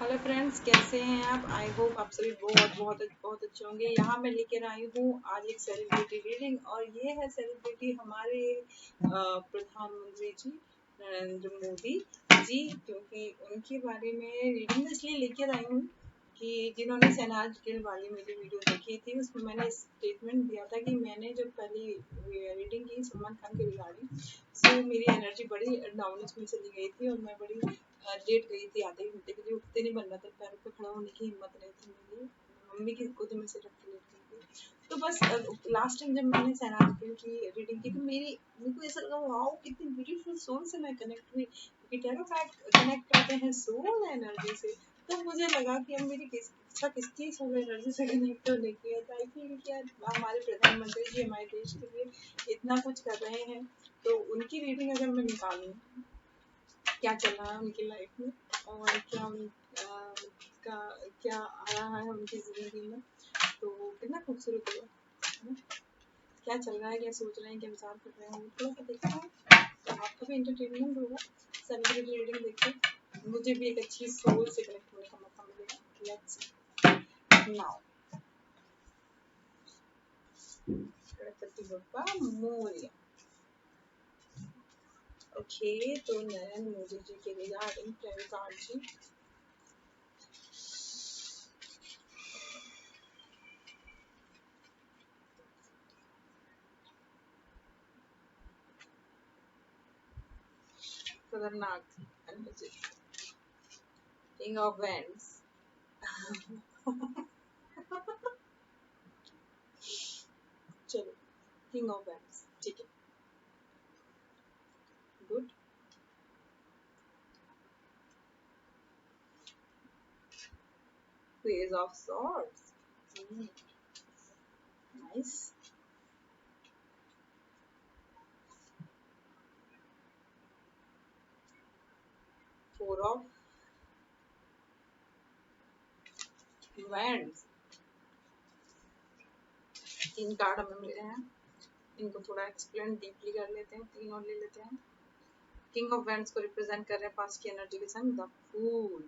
Hello friends, कैसे हैं आप? आई होप आप सभी बहुत बहुत बहुत अच्छे होंगे। यहाँ मैं लेकर आई हूँ आज एक सेलिब्रिटी रीडिंग, और ये है सेलिब्रिटी हमारे प्रधानमंत्री जी नरेंद्र मोदी जी। क्योंकि उनके बारे में रीडिंग इसलिए लेकर आई हूँ कि जिन्होंने शहनाज गिल वाली मेरी वीडियो देखी थी, उसमें मैंने स्टेटमेंट दिया था कि मैंने जब पहली रीडिंग की सलमान खान के रिगार्डिंग, सो मेरी एनर्जी बड़ी डाउन में चली गई थी और मैं बड़ी लेट गई थी। आधे घंटे के लिए उठते नहीं बन रहा था, पैरों पे खड़ा होने की हिम्मत नहीं थी मेरी, मम्मी की गोद में से रख के लेट गई थी। तो बस लास्ट टाइम जब मैंने शहनाज गिल की रीडिंग की तो मेरे को ऐसा लगा, वाओ कितनी ब्यूटीफुल सोल से मैं कनेक्ट हुई, क्योंकि टैरो कार्ड कनेक्ट करते हैं सोल एनर्जी से। तो मुझे लगा कि अब मेरी इच्छा किसकी सोल एनर्जी से कनेक्ट होने की है। तो आई फील कि यार हमारे प्रधानमंत्री जी हमारे देश के लिए इतना कुछ कर रहे हैं, तो उनकी रीडिंग अगर मैं निकालूं क्या चल रहा है उनकी लाइफ में और क्या उनका क्या आ रहा है उनकी जिंदगी में, तो कितना खूबसूरत होगा, क्या चल रहा है, क्या सोच रहे हैं, क्या विचार कर रहे हैं, थोड़ा सा देखते हैं तो आपका भी एंटरटेनमेंट होगा। सेलिब्रिटी रीडिंग देखिए, मुझे भी एक अच्छी सोल से कनेक्ट होने का मौका मिलेगा। Let's now Ganpati Bappa Morya. Okay, तो नरेंद्र मोदी जी के रिगार्डिंग टैरो कार्ड जी। खतरनाक एनर्जी, किंग ऑफ वैंड्स। चलो, किंग ऑफ वैंड्स, ठीक है, good. Page of swords, nice. Four of wands, तीन कार्ड हमें मिले हैं, इनको थोड़ा एक्सप्लेन डीपली कर लेते हैं, तीन और ले लेते हैं। किंग ऑफ वैंड्स को रिप्रेजेंट कर रहे हैं पास्ट की एनर्जी के संग द फूल।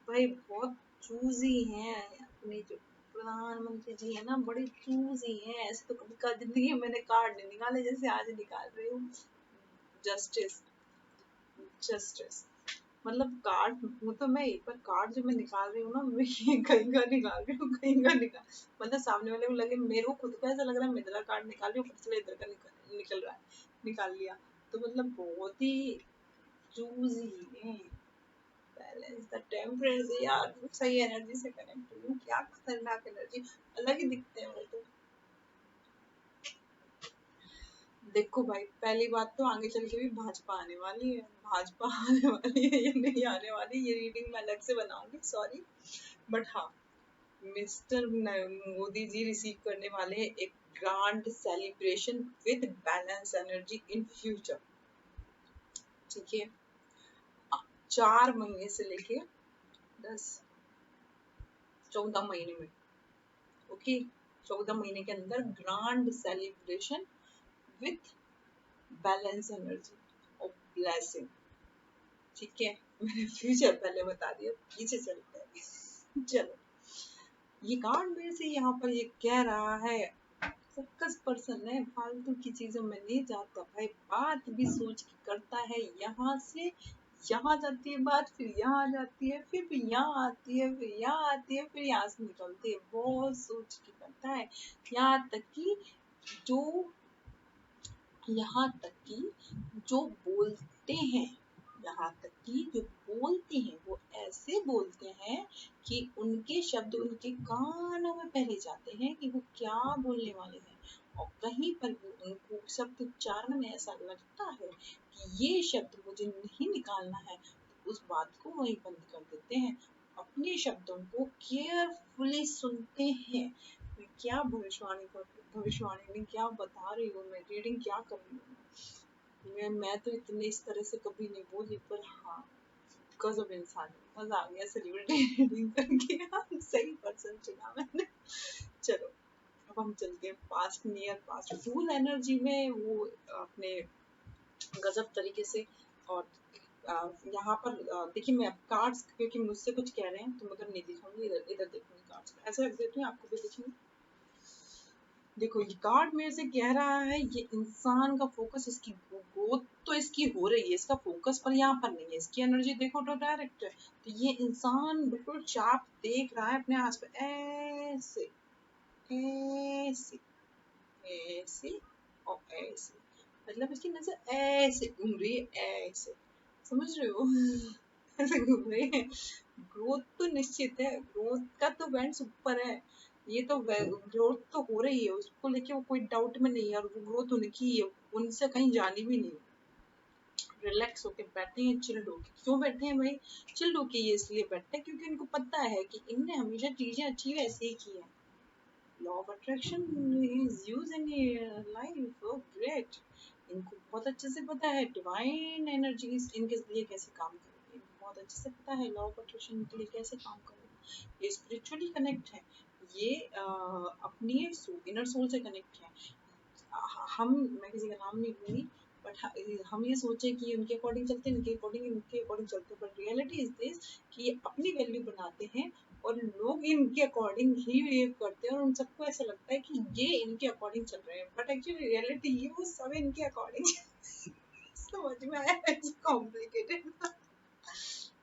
भाई बहुत चूजी हैं अपने जो प्रधानमंत्री जी है ना, बड़े चूजी हैं। ऐसे तो कभी का जिंदगी में मैंने कार्ड नहीं निकाले जैसे आज निकाल रही हूँ। जस्टिस, जस्टिस मतलब कार्ड, वो तो मैं एक बार कार्ड जो मैं निकाल रही हूँ ना, मैं ये कहीं का निकाल रही हूँ, कहीं का निकाल, मतलब सामने वाले को लगे, मेरे को खुद को ऐसा लग रहा है मैं इधर कार्ड निकाल रही हूँ, पता चला इधर का निकल रहा है, निकाल लिया। तो मतलब बहुत ही चूजी है। बैलेंस द टेम्परेंस, यार सही एनर्जी से कनेक्ट हुई हूँ, क्या खतरनाक एनर्जी, अलग ही दिखते हैं वो तो। देखो भाई, पहली बात तो आगे चल के भी भाजपा आने वाली है, भाजपा आने वाली है, ये नहीं आने वाली, ये रीडिंग मैं अलग से बनाऊंगी, सॉरी। बट हाँ, मिस्टर मोदी जी रिसीव करने वाले हैं एक grand celebration with balance energy in future, ठीक है। 4 महीने से लेके 10-14 महीने में, ओके, 14 महीने के अंदर grand celebration with balance energy और ब्लेसिंग, ठीक है। मैंने फ्यूचर पहले बता दिया, पीछे चलते हैं। चलो, ये कार्ड मेरे से यहाँ पर ये कह रहा है, फोकस पर्सन है, फालतू की चीजों में नहीं जाता भाई, बात भी सोच के करता है। यहाँ से यहाँ जाती है बात, फिर यहाँ जाती है, फिर यहाँ आती है, फिर यहाँ आती है, फिर यहाँ से निकलती है, बहुत सोच के करता है। यहाँ तक कि जो यहाँ तक कि जो बोलते हैं, यहाँ तक कि जो बोलते हैं वो ऐसे बोलते हैं कि उनके शब्द उनके कानों में पहले जाते हैं कि वो क्या बोलने वाले हैं, और कहीं पर भी उनको शब्द उच्चारण में ऐसा लगता है कि ये शब्द मुझे नहीं निकालना है, तो उस बात को वहीं बंद कर देते हैं, अपने शब्दों को केयरफुली सुनते हैं। मैं क्या भविष्यवाणी में क्या बता रही हूँ, मैं रीडिंग क्या कर रही हूँ, मैं तो इतने इस तरह से कभी नहीं बोली, पर हाँ, गजब इंसान है, मजा आ गया सेलिब्रिटी रीडिंग करके, सही पर्सन चुना मैंने। चलो, अब हम चलते हैं पास्ट, नियर पास्ट, फूल एनर्जी में वो अपने गजब तरीके से। और यहाँ पर देखिए, मैं कार्ड्स क्योंकि मुझसे कुछ कह रहे हैं तो उधर नहीं दिखाऊंगी, इधर इधर देखूंगी कार्ड्स, ऐसे रख देती हूँ, आपको भी दिखेंगे। देखो ये कार्ड मेरे से कह रहा है ये इंसान का फोकस, इसकी ग्रोथ तो इसकी हो रही है, इसका फोकस पर यहाँ पर नहीं है, इसकी एनर्जी देखो तो डायरेक्ट है। तो ये इंसान बिल्कुल चाप देख रहा है अपने आस पास, ऐसे ऐसे ऐसे और ऐसे, मतलब इसकी नजर ऐसे घूम रही है, ऐसे, समझ रहे हो? ऐसे घूम रही है। ग्रोथ तो निश्चित है, ग्रोथ का तो बैंड ऊपर है, ये तो ग्रोथ तो हो रही है, उसको लेके वो कोई डाउट में नहीं है, और वो ग्रोथ उनकी है, उनसे कहीं जानी भी नहीं। रिलैक्स होके बैठे हैं, चिल्ड होके, क्यों बैठे हैं भाई? चिल्ड होके ये इसलिए बैठते हैं क्योंकि इनको पता है कि इनने हमेशा चीजें अचीव ऐसे ही की है। Law of attraction is use in life, oh great. इनको बहुत अच्छे से पता है डिवाइन एनर्जीज इनके लिए कैसे काम करेगी, इनको बहुत अच्छे से पता है लॉ ऑफ अट्रैक्शन इनके लिए कैसे काम करेगा। ये स्पिरिचुअली कनेक्ट है, ये अपनी इनर सोल से कनेक्ट है। हम, मैं किसी का नाम नहीं लूंगी, बट हम ये सोचे कि उनके अकॉर्डिंग चलते हैं, इनके अकॉर्डिंग चलते हैं, बट रियलिटी इज दिस कि ये अपनी वैल्यू बनाते हैं और लोग इनके अकॉर्डिंग ही बिहेव करते हैं, और उन सबको ऐसा लगता है कि ये इनके अकॉर्डिंग चल रहे हैं, बट एक्चुअली रियलिटी ये वो सब इनके अकॉर्डिंग। समझ में आया? It's complicated.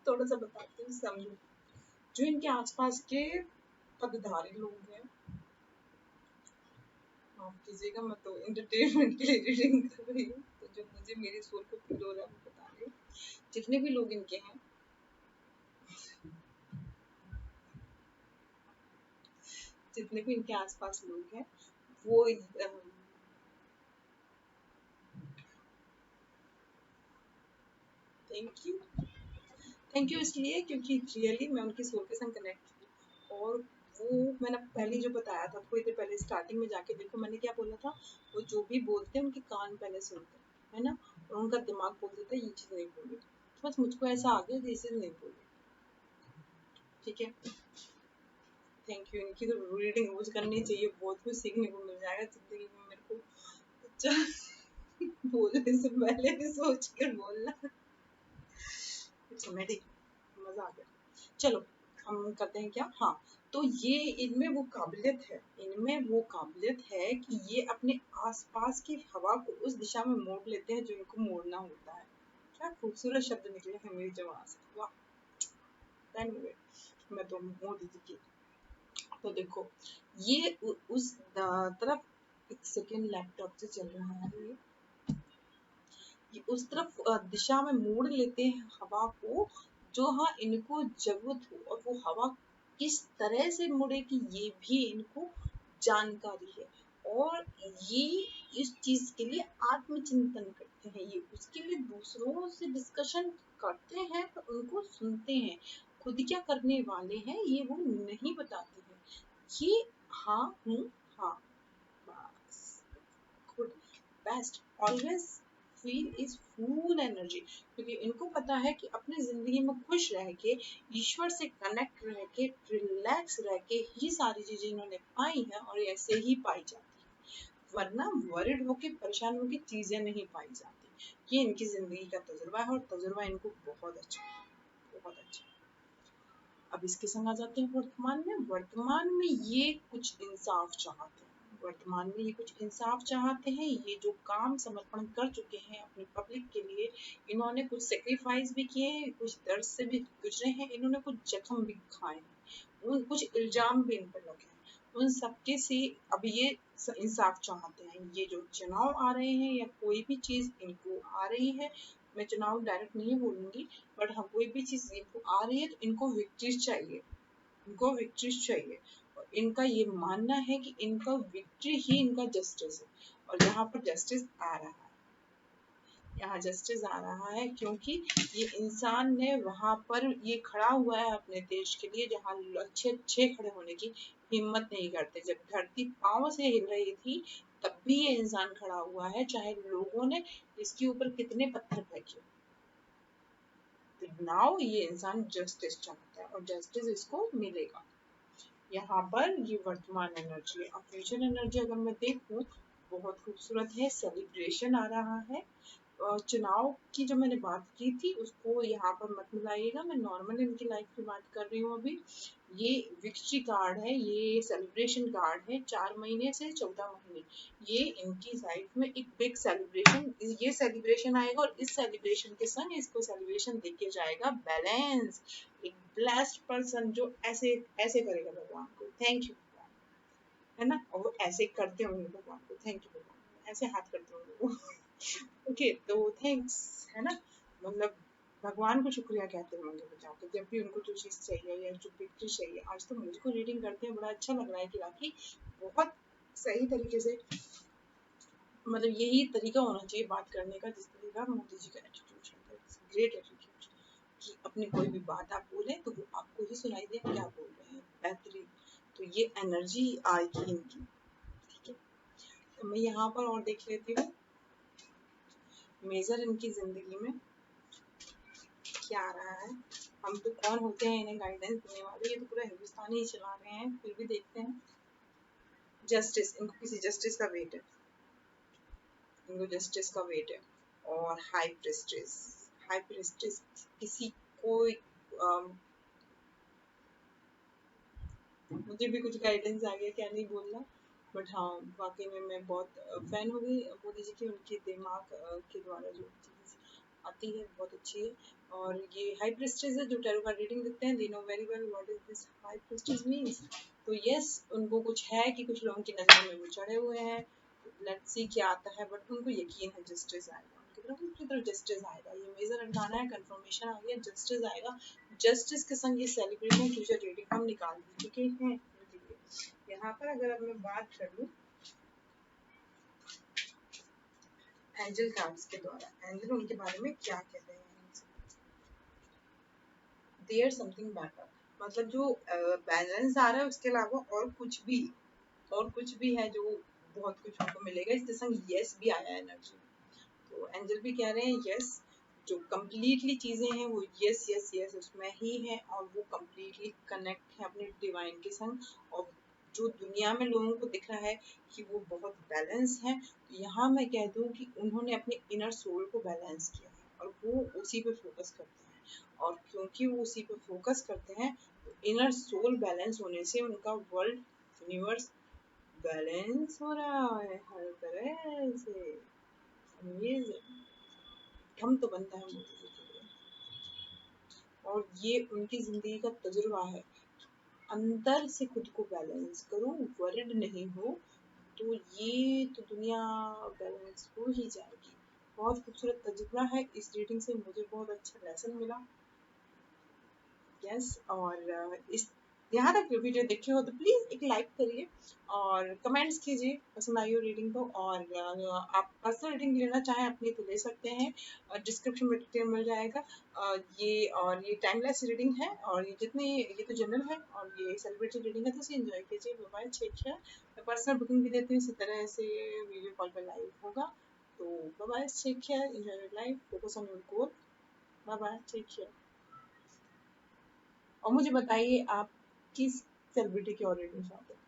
थोड़ा सा बताती हूँ, समझो। जो इनके आसपास के पदधारी लोग हैं, माफ कीजिएगा, मैं तो एंटरटेनमेंट के लिए रीडिंग कर रही हूँ, तो जो मुझे मेरे सोल को फील हो रहा है वो बता रही हूँ। जितने भी लोग इनके हैं, जितने भी इनके आसपास लोग हैं, वो थैंक यू, थैंक यू इसलिए क्योंकि रियली मैं उनकी सोल के संग कनेक्ट हूँ। और वो मैंने पहले जो बताया था थोड़ी देर पहले, स्टार्टिंग में जाके देखो मैंने क्या बोला था, वो जो भी बोलते हैं उनके कान पहले सुनते हैं, है ना, और उनका दिमाग बोल देता है ये चीज नहीं बोली, तो बस मुझको ऐसा आ गया ये चीज नहीं बोली। ठीक है, थैंक यू। इनकी तो रीडिंग रोज करनी चाहिए, बहुत कुछ सीखने को मिल जाएगा जिंदगी में मेरे को। अच्छा, बोलने से पहले भी सोच कर बोलना। कॉमेडी, मजा आ गया। चलो हम करते हैं क्या, हाँ। तो ये इनमें वो काबिलियत है, इनमें वो काबिलियत है कि ये अपने आसपास की हवा को उस दिशा में मोड़ लेते हैं जो इनको मोड़ना होता है। क्या खूबसूरत शब्द निकले हैं मेरी जबान से, वाह। एनीवे, मैं तो मोड़ दी थी। तो देखो ये उस तरफ, एक सेकेंड लैपटॉप से चल रहा है ये उस तरफ दिशा में मोड़ लेते हैं हवा को, जो हाँ इनको जरूरत हो, और वो हवा किस तरह से मुड़ेगी ये भी इनको जानकारी है। और ये इस चीज के लिए आत्मचिंतन करते हैं, ये उसके लिए दूसरों से डिस्कशन करते हैं, पर उनको सुनते हैं। खुद क्या करने वाले हैं ये वो नहीं बताते हैं, ये हाँ हूँ, हाँ, बस, good, best, always feel is full energy, क्योंकि इनको पता है कि अपनी जिंदगी में खुश रह के, ईश्वर से कनेक्ट रह के, रिलैक्स रह के ही सारी चीजें इन्होंने पाई हैं, और ऐसे ही पाई जाती है, वरना वरिड होके परेशान होके चीजें नहीं पाई जाती। ये इनकी जिंदगी का तजुर्बा है, और तजुर्बा इनको बहुत अच्छा है, बहुत अच्छा। अब इसके संग आ जाते हैं वर्तमान में। वर्तमान में ये कुछ इंसाफ चाहते हैं, वर्तमान में ये कुछ इंसाफ चाहते हैं, ये जो काम समर्पण कर चुके हैं अपनी पब्लिक के लिए, इन्होंने कुछ सेक्रीफाइस भी किए हैं, कुछ दर्द से भी गुजरे हैं, इन्होंने कुछ जख्म भी खाए हैं, उन कुछ इल्जाम भी इन पर लगे हैं, उन सबके से अब ये इंसाफ चाहते हैं। ये जो चुनाव आ रहे हैं या कोई भी चीज इनको आ रही है, मैं चुनाव डायरेक्ट नहीं बोलूंगी, बट हाँ कोई भी चीज इनको आ रही है तो इनको विक्ट्रीज चाहिए, इनको विक्ट्रीज चाहिए। और इनका ये मानना है कि इनका विक्ट्री ही इनका जस्टिस है, और यहाँ पर जस्टिस आ रहा है, यहाँ जस्टिस आ रहा है, क्योंकि ये इंसान ने वहां पर ये खड़ा हुआ है अपने देश के लिए, जहाँ अच्छे अच्छे खड़े होने की हिम्मत नहीं करते। जब धरती पांव से हिल रही थी तब भी ये इंसान खड़ा हुआ है, चाहे लोगों ने इसके ऊपर कितने पत्थर फेंके। नाउ ये इंसान जस्टिस चाहता है, और जस्टिस इसको मिलेगा। यहाँ पर ये वर्तमान एनर्जी है। अब फ्यूचर एनर्जी अगर मैं देखूं, बहुत खूबसूरत है, सेलिब्रेशन आ रहा है, चुनाव की जो मैंने बात की थी उसको यहाँ पर मत मिलाइएगा, मैं नॉर्मल इनकी लाइफ की बात कर रही हूँ अभी। ये विक्ट्री कार्ड है, ये सेलिब्रेशन कार्ड है, 4 महीने से 14 महीने, ये इनकी लाइफ में एक बिग सेलिब्रेशन, ये सेलिब्रेशन आएगा और इस सेलिब्रेशन के संग इसको सेलिब्रेशन देके जाएगा बैलेंस, एक ब्लेस्ड पर्सन जो ऐसे ऐसे करेगा भगवान को थैंक यू, है ना, और वो ऐसे करते होंगे भगवान को थैंक यू भगवान, ऐसे हाथ करते होंगे वो ओके तो थैंक्स, है ना, मतलब भगवान को शुक्रिया कहते होंगे बचा के जब भी उनको जो चीज़ चाहिए या जो विक्ट्री चाहिए। आज तो मुझको रीडिंग करते हैं बड़ा अच्छा लग रहा है कि राखी बहुत सही तरीके से, मतलब यही तरीका होना चाहिए बात करने का जिस तरीका मोदी जी का एटीट्यूड है, ग्रेट एटीट्यूड, कि अपनी कोई भी बात आप बोले तो वो आपको ही सुनाई दे क्या बोल रहे हैं, बेहतरीन। तो ये एनर्जी आएगी इनकी, ठीक है। तो मैं यहाँ पर और देख लेती हूँ मेजर इनकी जिंदगी में क्या आ रहा है। हम तो कौन होते हैं इन्हें गाइडेंस देने वाले, ये तो पूरा हिंदुस्तान ही चला रहे हैं, फिर भी देखते हैं। जस्टिस, इनको किसी जस्टिस का वेट है, इनको जस्टिस का वेट है। और हाई प्रेस्टिस, हाई प्रेस्टिस किसी को मुझे भी कुछ गाइडेंस आ गया क्या नहीं बोलना, बट हाँ वाकई में मैं बहुत फैन हो गई मोदी जी की, उनके दिमाग के द्वारा जो चीज़ आती है बहुत अच्छी है। और ये हाई प्रेस्टिज है, जो टैरो का रीडिंग देखते हैं they know very well what is this high prestige means. तो यस उनको कुछ है कि कुछ लोगों की नज़र में वो चढ़े हुए हैं, लेट्स सी क्या आता है, बट उनको यकीन है जस्टिस आएगा उनकी तरफ जस्टिस आएगा। ये मेजर अनजाना है, कंफर्मेशन आ गया, जस्टिस आएगा। जस्टिस के संग ये सेलिब्रेशन फ्यूचर रीडिंग हम निकाल चुके हैं उनके लिए। यहाँ पर अगर अब मैं बात करूँ एंजल कार्ड्स के द्वारा, एंजल उनके बारे में क्या कह रहे हैं, देयर समथिंग बेटर, मतलब जो बैलेंस आ रहा है उसके अलावा और कुछ भी है जो बहुत कुछ उनको मिलेगा। इसके संग यस भी आया है एनर्जी, तो एंजल भी कह रहे हैं यस, जो कम्प्लीटली चीजें हैं वो यस यस यस उसमें ही है, और वो कम्प्लीटली कनेक्ट है अपने डिवाइन के संग। और जो दुनिया में लोगों को दिख रहा है कि वो बहुत बैलेंस है, तो यहाँ मैं कह दूँ कि उन्होंने अपने इनर सोल को बैलेंस किया है और वो उसी पे फोकस करते हैं। और क्योंकि वो उसी पे फोकस करते हैं तो इनर सोल बैलेंस होने से उनका वर्ल्ड यूनिवर्स बैलेंस हो रहा है हर तरह से। अमेजिंग, हम तो बनता है मोदी जी के लिए। और ये उनकी जिंदगी का तजुर्बा है, अंदर से खुद को बैलेंस करो, वरिड नहीं हो, तो ये तो दुनिया बैलेंस हो ही जाएगी। बहुत खूबसूरत तजुर्बा है, इस रीडिंग से मुझे बहुत अच्छा लेसन मिला। यस और इस यहाँ तक वीडियो देखे हो तो प्लीज़ एक लाइक करिए और कमेंट्स कीजिए पसंद आई हो रीडिंग को। और आप पर्सनल रीडिंग लेना चाहें अपनी तो ले सकते हैं, डिस्क्रिप्शन में डिटेल मिल जाएगा। ये टाइमलेस रीडिंग है और ये तो जनरल है और ये सेलिब्रिटी रीडिंग है, तो इसे एंजॉय कीजिए। Bye, take care. मैं पर्सनल बुकिंग भी देती हूँ इसी तरह से, वीडियो कॉल पर लाइव होगा। तो bye, take care, enjoy your life, focus on your goal. Bye, take care. और मुझे बताइए आप किस सेलिब्रिटी की और रीडिंग चाहते हैं।